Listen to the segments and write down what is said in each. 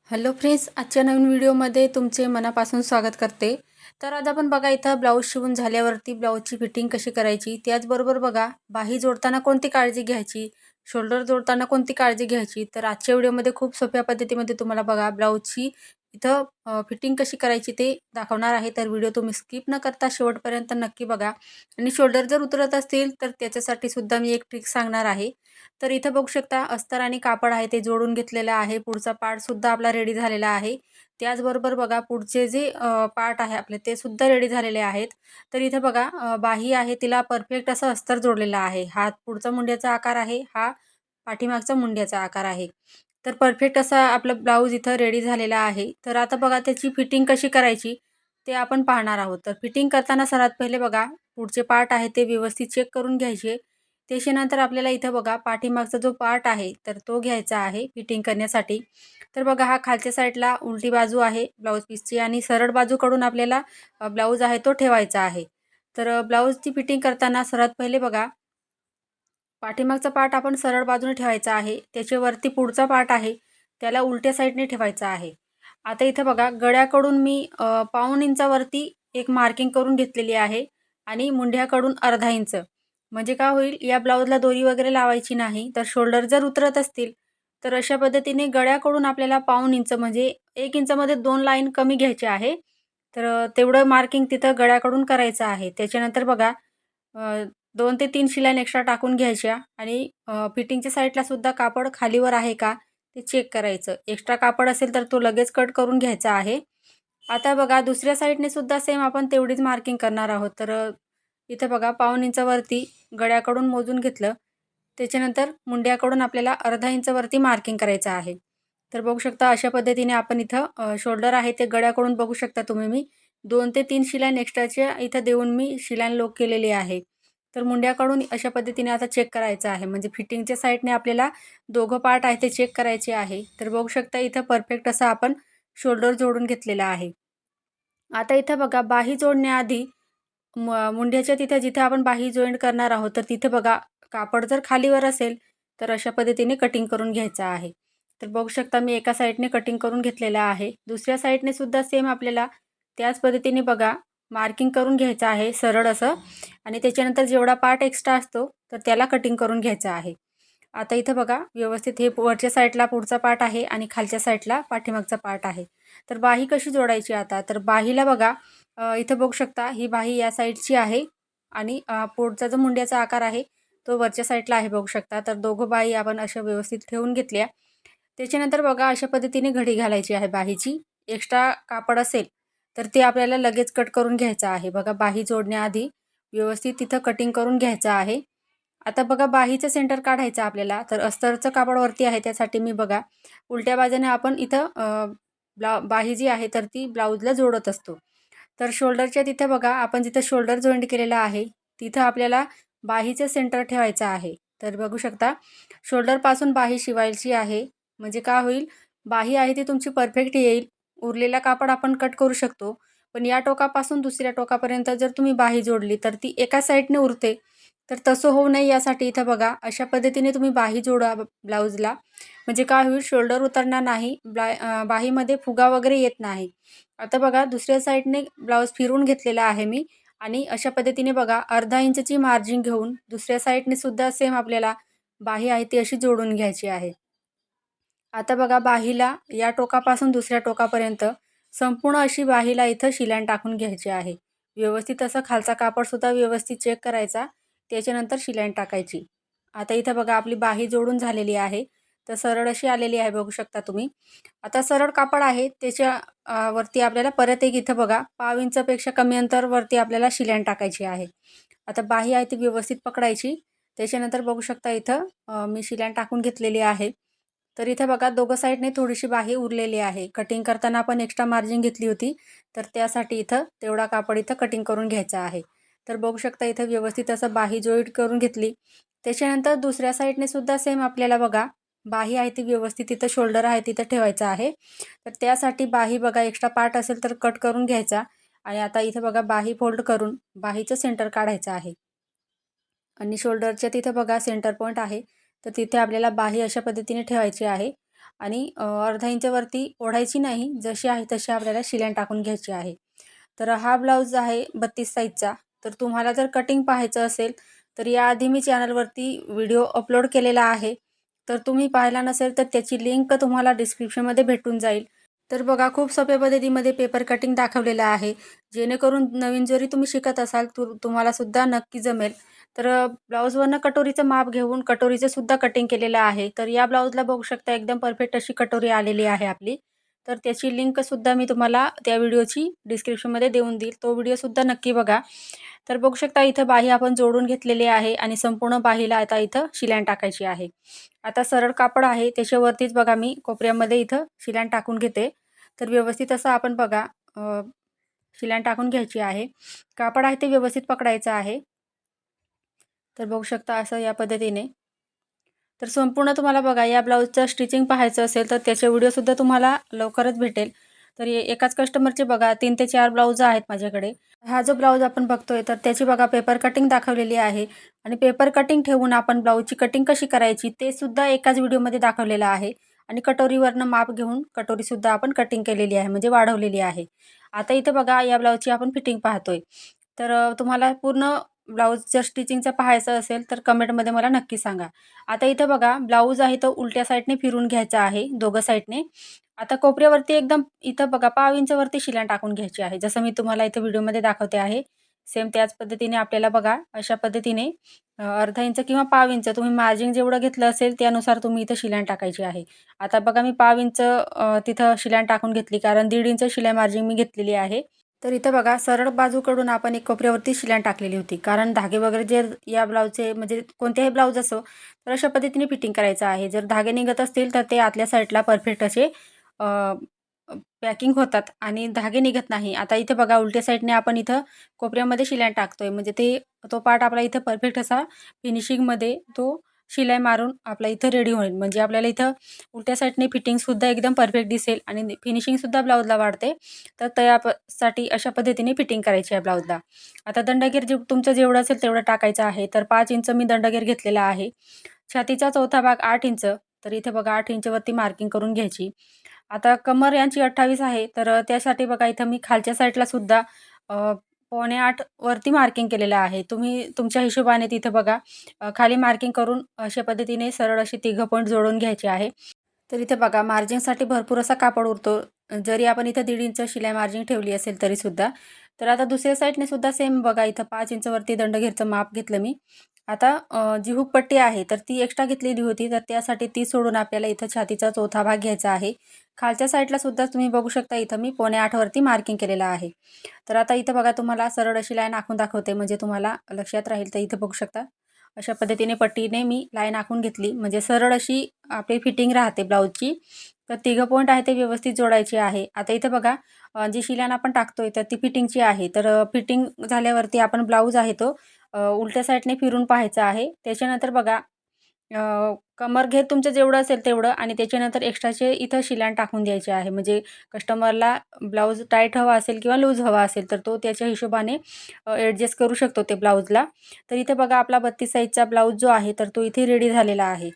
Hello friends, आजच्या नवीन व्हिडिओमध्ये तुमचे मनापासून स्वागत करते. तर आज आपण बघा इथं ब्लाऊज शिवून झाल्यावरती ब्लाऊजची फिटिंग कशी करायची, त्याचबरोबर बघा बाही जोडताना कोणती काळजी घ्यायची, शोल्डर जोडताना कोणती काळजी घ्यायची. तर आजच्या व्हिडिओमध्ये खूप सोप्या पद्धतीमध्ये तुम्हाला बघा ब्लाऊजची इथं फिटिंग कशी करायची ते दाखवणार आहे. तर व्हिडिओ तुम्ही स्किप न करता शेवटपर्यंत नक्की बघा. आणि शोल्डर जर उतरत असतील तर त्याच्यासाठी सुद्धा मी एक ट्रिक सांगणार आहे. तर इथं बघू शकता अस्तर आणि कापड आहे ते जोडून घेतलेलं आहे. पुढचा पार्टसुद्धा आपला रेडी झालेला आहे. त्याचबरोबर बघा पुढचे जे पार्ट आहे आपले ते सुद्धा रेडी झालेले आहेत. तर इथं बघा बाही आहे तिला परफेक्ट असं अस्तर जोडलेलं आहे. हा पुढचा मुंड्याचा आकार आहे, हा पाठीमागचा मुंड्याचा आकार आहे. तर परफेक्ट असा आपलं ब्लाऊज इथं रेडी झालेला आहे. तर आता बघा त्याची फिटिंग कशी करायची ते आपण पाहणार आहोत. तर फिटिंग करताना सर्वात पहिले बघा पुढचे पार्ट आहे ते व्यवस्थित चेक करून घ्यायचे. त्याच्यानंतर आपल्याला इथं बघा पाठीमागचा जो पार्ट आहे तर तो घ्यायचा आहे फिटिंग करण्यासाठी. तर बघा हा खालच्या साईडला उलटी बाजू आहे ब्लाऊज पीसची आणि सरळ बाजूकडून आपल्याला ब्लाऊज आहे तो ठेवायचा आहे. तर ब्लाऊजची फिटिंग करताना सर्वात पहिले बघा पाठीमागचा पार्ट आपण सरळ बाजूने ठेवायचा आहे. त्याच्यावरती पुढचा पार्ट आहे त्याला उलट्या साईडने ठेवायचा आहे. आता इथं बघा गळ्याकडून मी पाऊण इंचावरती एक मार्किंग करून घेतलेली आहे आणि मुंढ्याकडून अर्धा इंच. म्हणजे काय होईल या ब्लाऊजला दोरी वगैरे लावायची नाही. तर शोल्डर जर उतरत असतील तर अशा पद्धतीने गळ्याकडून आपल्याला पाऊण इंच म्हणजे 1 इंचामध्ये 2 लाईन कमी घ्यायचे आहे. तर तेवढं मार्किंग तिथं गळ्याकडून करायचं आहे. त्याच्यानंतर बघा 2 ते 3 शिलाई एक्स्ट्रा टाकून घ्यायच्या आणि फिटिंगच्या साईडला सुद्धा कापड खालीवर आहे का ते चेक करायचं. एक्स्ट्रा कापड असेल तर तो लगेच कट करून घ्यायचा आहे. आता बघा दुसऱ्या साईडने सुद्धा सेम आपण तेवढीच मार्किंग करणार आहोत. तर इथं बघा पाऊण इंचावरती गळ्याकडून मोजून घेतलं. त्याच्यानंतर मुंड्याकडून आपल्याला अर्धा इंचावरती मार्किंग करायचं आहे. तर बघू शकता अशा पद्धतीने आपण इथं शोल्डर आहे ते गळ्याकडून बघू शकता तुम्ही मी 2 ते 3 शिलाई एक्स्ट्राच्या इथं देऊन मी शिलाई लॉक केलेली आहे. तर मुंड्याकडून अशा पद्धतीने आता चेक करायचं आहे. म्हणजे फिटिंगच्या साईडने आपल्याला दोघं पार्ट आहे ते चेक करायचे आहे. तर बघू शकता इथं परफेक्ट असा आपण शोल्डर जोडून घेतलेला आहे. आता इथं बघा बाही जोडण्याआधी मुंड्याच्या तिथे जिथे आपण बाही जॉईंट करणार आहोत तर तिथे बघा कापड जर खालीवर असेल तर अशा पद्धतीने कटिंग करून घ्यायचं आहे. तर बघू शकता मी एका साईडने कटिंग करून घेतलेलं आहे. दुसऱ्या साईडने सुद्धा सेम आपल्याला त्याच पद्धतीने बघा मार्किंग करून घ्यायचं आहे सरळ असं आणि त्याच्यानंतर जेवढा पार्ट एक्स्ट्रा असतो तर त्याला कटिंग करून घ्यायचं आहे. आता इथं बघा व्यवस्थित हे वरच्या साईडला पुढचा पार्ट आहे आणि खालच्या साईडला पाठीमागचा पार्ट आहे. तर बाही कशी जोडायची आता तर बाहीला बघा इथं बघू शकता ही बाही या साईडची आहे आणि पुढचा जो मुंड्याचा आकार आहे तो वरच्या साईडला आहे बघू शकता. तर दोघं बाही आपण अशा व्यवस्थित ठेवून घेतल्या. त्याच्यानंतर बघा अशा पद्धतीने घडी घालायची आहे बाहीची. एक्स्ट्रा कापड असेल तर ते आपल्याला लगेच कट करून घ्यायचं आहे. बघा बाही जोडण्याआधी व्यवस्थित तिथं कटिंग करून घ्यायचं आहे. आता बघा बाहीचं सेंटर काढायचं आपल्याला. तर अस्तरचं कापड वरती आहे त्यासाठी मी बघा उलट्या बाजूने आपण इथं बाही जी आहे तर ती ब्लाऊजला जोडत असतो. तर शोल्डरच्या तिथे बघा आपण जिथं शोल्डर जॉईंट केलेला आहे तिथं आपल्याला बाहीचं सेंटर ठेवायचं आहे. तर बघू शकता शोल्डरपासून बाही शिवायची आहे. म्हणजे काय होईल बाही आहे ती तुमची परफेक्ट येईल. उरलेला कापड आपण कट करू शकतो. पण या टोकापासून दुसऱ्या टोकापर्यंत जर तुम्ही बाही जोडली तर ती एका साईडने उरते. तर तसं होऊ नये यासाठी इथं बघा अशा पद्धतीने तुम्ही बाही जोडा ब्लाऊजला. म्हणजे काय होईल शोल्डर उतरणार नाही. बाहीमध्ये फुगा वगैरे येत नाही. आता बघा दुसऱ्या साईडने ब्लाऊज फिरवून घेतलेला आहे मी आणि अशा पद्धतीने बघा अर्धा इंचची मार्जिन घेऊन दुसऱ्या साईडने सुद्धा सेम आपल्याला बाही आहे ती अशी जोडून घ्यायची आहे. आता बघा बाहीला या टोकापासून दुसऱ्या टोकापर्यंत संपूर्ण अशी बाहीला इथं शिलाई टाकून घ्यायची आहे. व्यवस्थित असं खालचा कापडसुद्धा व्यवस्थित चेक करायचा. त्याच्यानंतर शिलाई टाकायची. आता इथं बघा आपली बाही जोडून झालेली आहे. तर सरळ अशी आलेली आहे बघू शकता तुम्ही. आता सरळ कापड आहे त्याच्या वरती आपल्याला परत एक इथं बघा पाव इंचापेक्षा कमी अंतरवरती आपल्याला शिलाई टाकायची आहे. आता बाही आहे ती व्यवस्थित पकडायची. त्याच्यानंतर बघू शकता इथं मी शिलाई टाकून घेतलेली आहे. तर इथं बघा दोघं साईडने थोडीशी बाही उरलेली आहे. कटिंग करताना आपण एक्स्ट्रा मार्जिन घेतली होती. तर त्यासाठी इथं तेवढा कापड इथं कटिंग करून घ्यायचा आहे. तर बघू शकता इथं व्यवस्थित असं बाही जॉईंट करून घेतली. त्याच्यानंतर दुसऱ्या साईडने सुद्धा सेम आपल्याला बघा बाही आहे ती व्यवस्थित तिथं शोल्डर आहे तिथं ठेवायचं आहे. तर त्यासाठी बाही बघा एक्स्ट्रा पार्ट असेल तर कट करून घ्यायचा आणि आता इथं बघा बाही फोल्ड करून बाहीचं सेंटर काढायचं आहे. आणि शोल्डरच्या तिथे बघा सेंटर पॉईंट आहे. तर तिथे आपल्याला बाही अशा पद्धतीने ठेवायची आहे. आणि अर्धा इंचावरती ओढायची नाही, जशी आहे तशी आपल्याला शिलाई टाकून घ्यायची आहे. तर हा ब्लाऊज आहे 32 साईजचा. तर तुम्हाला जर कटिंग पाहायचं असेल तर याआधी मी चॅनलवरती व्हिडिओ अपलोड केलेला आहे. तर तुम्ही पाहिला नसेल तर त्याची लिंक तुम्हाला डिस्क्रिप्शनमध्ये भेटून जाईल. तर बघा, खूप सोप्या पद्धतीमध्ये पेपर कटिंग दाखवलेलं आहे. जेणेकरून नवीन जरी तुम्ही शिकत असाल तुम्हाला सुद्धा नक्की जमेल. तर ब्लाऊजवरनं कटोरीचं माप घेऊन कटोरीचं सुद्धा कटिंग केलेलं आहे. तर या ब्लाऊजला बघू शकता एकदम परफेक्ट अशी कटोरी आलेली आहे आपली. तर त्याची लिंकसुद्धा मी तुम्हाला त्या व्हिडिओची डिस्क्रिप्शनमध्ये देऊन देईल. तो व्हिडिओसुद्धा नक्की बघा. तर बघू शकता इथं बाही आपण जोडून घेतलेली आहे आणि संपूर्ण बाहीला आता इथं शिलाई टाकायची आहे. आता सरळ कापड आहे त्याच्यावरतीच बघा मी कोपऱ्यामध्ये इथं शिलाई टाकून घेते. तर व्यवस्थित असं आपण बघा शिलाई टाकून घ्यायची आहे. कापड आहे ते व्यवस्थित पकडायचं आहे. तर बघू शकता असं या पद्धतीने. तर संपूर्ण तुम्हाला बघा या ब्लाऊजचं स्टिचिंग पाहायचं असेल तर त्याचे व्हिडिओसुद्धा तुम्हाला लवकरच भेटेल. तर एकाच कस्टमरचे बघा 3 ते 4 ब्लाऊज आहेत माझ्याकडे. हा जो ब्लाऊज आपण बघतोय तर त्याची बघा पेपर कटिंग दाखवलेली आहे आणि पेपर कटिंग ठेवून आपण ब्लाऊजची कटिंग कशी करायची ते सुद्धा एकाच व्हिडिओमध्ये दाखवलेलं आहे. आणि कटोरीवरनं माप घेऊन कटोरीसुद्धा आपण कटिंग केलेली आहे, म्हणजे वाढवलेली आहे. आता इथे बघा या ब्लाऊजची आपण फिटिंग पाहतोय. तर तुम्हाला पूर्ण ब्लाऊज जर स्टिचिंगचं पाहायचं असेल तर कमेंटमध्ये मला नक्की सांगा. आता इथं बघा ब्लाऊज आहे तो उलट्या साईडने फिरून घ्यायचा आहे दोघं साईडने. आता कोपऱ्यावरती एकदम इथं बघा पाव इंचावरती शिलाई टाकून घ्यायची आहे. जसं मी तुम्हाला इथं व्हिडिओमध्ये दाखवते आहे. सेम त्याच पद्धतीने आपल्याला बघा अशा पद्धतीने अर्धा इंच किंवा पाव इंच तुम्ही मार्जिन जेवढं घेतलं असेल त्यानुसार तुम्ही इथं शिलाई टाकायची आहे. आता बघा मी पाव इंच तिथं शिलाई टाकून घेतली, कारण 1.5 इंच शिलाई मार्जिन मी घेतलेली आहे. तर इथं बघा सरळ बाजूकडून आपण एक कोपऱ्यावरती शिलाई टाकलेली होती, कारण धागे वगैरे जे या ब्लाऊजचे म्हणजे कोणत्याही ब्लाऊज असो तर अशा पद्धतीने फिटिंग करायचं आहे. जर धागे निघत असतील तर ते आतल्या साईडला परफेक्ट असे पॅकिंग होतात आणि धागे निघत नाही. आता इथे बघा उलट्या साईडने आपण इथं कोपऱ्यामध्ये शिलाई टाकतोय, म्हणजे तो पार्ट आपला इथं परफेक्ट असा फिनिशिंगमध्ये तो शिलाई मारून आपला इथं रेडी होईल. म्हणजे आपल्याला इथं उलट्या साईडने फिटिंगसुद्धा एकदम परफेक्ट दिसेल आणि फिनिशिंगसुद्धा ब्लाऊजला वाढते. तर साठी अशा पद्धतीने फिटिंग करायची आहे ब्लाऊजला. आता दंडगेर तुमचं जेवढं असेल तेवढं टाकायचं आहे. तर 5 इंच मी दंडगेर घेतलेला आहे. छातीचा चौथा भाग 8 इंच. तर इथे बघा 8 इंचवरती मार्किंग करून घ्यायची. आता कमर यांची 28 आहे. तर त्यासाठी बघा इथं मी खालच्या साईडला सुद्धा अ, 7.25 वरती मार्किंग केलेलं आहे. तुम्ही तुमच्या हिशोबाने तिथं बघा खाली मार्किंग करून अशा पद्धतीने सरळ अशी तिघं पॉईंट जोडून घ्यायचे आहे. तर इथे बघा मार्जिनसाठी भरपूर असा कापड उरतो. जरी आपण इथं 1.5 इंच शिलाई मार्जिन ठेवली असेल तरीसुद्धा. तर आता दुसऱ्या साईडने सुद्धा सेम बघा इथं 5 इंचवरती दंडगेरचं माप घेतलं मी. आता जी हुक पट्टी आहे तर ती एक्स्ट्रा घेतलेली होती, तर त्यासाठी ती सोडून आपल्याला इथं छातीचा चौथा भाग घ्यायचा आहे. खालच्या साईडला सुद्धा तुम्ही बघू शकता इथं मी 7.25 वरती मार्किंग केलेलं आहे. तर आता इथं बघा तुम्हाला सरळ अशी लाईन आखून दाखवते, म्हणजे तुम्हाला लक्षात राहील. तर इथं बघू शकता अशा पद्धतीने पट्टीने मी लाईन आखून घेतली, म्हणजे सरळ अशी आपली फिटिंग राहते ब्लाऊजची. तर तिघं पॉईंट आहे ते व्यवस्थित जोडायचे आहे. आता इथं बघा जी शिलाई आपण टाकतोय तर ती फिटिंगची आहे. तर फिटिंग झाल्यावरती आपण ब्लाऊज आहे तो उलट्या साईडने फिरून पाहायचा आहे. त्याच्यानंतर बघा कमर घेर तुमचं जेवढं असेल तेवढं आणि त्याच्यानंतर एक्स्ट्राचे इथं शिलाई टाकून द्यायचे आहे. म्हणजे कस्टमरला ब्लाऊज टाईट हवा असेल किंवा लूज हवा असेल तर तो त्याच्या हिशोबाने ॲडजस्ट करू शकतो ते ब्लाऊजला. तर इथे बघा आपला 32 साईजचा ब्लाऊज जो आहे तर तो इथे रेडी झालेला आहे.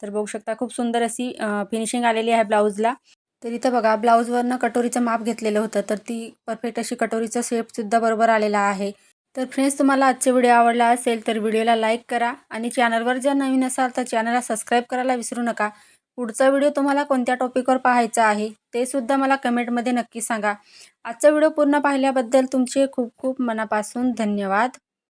तर बघू शकता खूप सुंदर अशी फिनिशिंग आलेली आहे ब्लाऊजला. तर इथं बघा ब्लाऊजवरनं कटोरीचं माप घेतलेलं होतं, तर ती परफेक्ट अशी कटोरीचा शेपसुद्धा बरोबर आलेला आहे. तर फ्रेंड्स, तुम्हाला आजचा व्हिडिओ आवडला असेल तर व्हिडिओला लाईक करा आणि चॅनलवर जर नवीन असाल तर चॅनलला सबस्क्राईब करायला विसरू नका. पुढचा व्हिडिओ तुम्हाला कोणत्या टॉपिकवर पाहायचा आहे ते सुद्धा मला कमेंटमध्ये नक्की सांगा. आजचा व्हिडिओ पूर्ण पाहिल्याबद्दल तुमचे खूप खूप मनापासून धन्यवाद.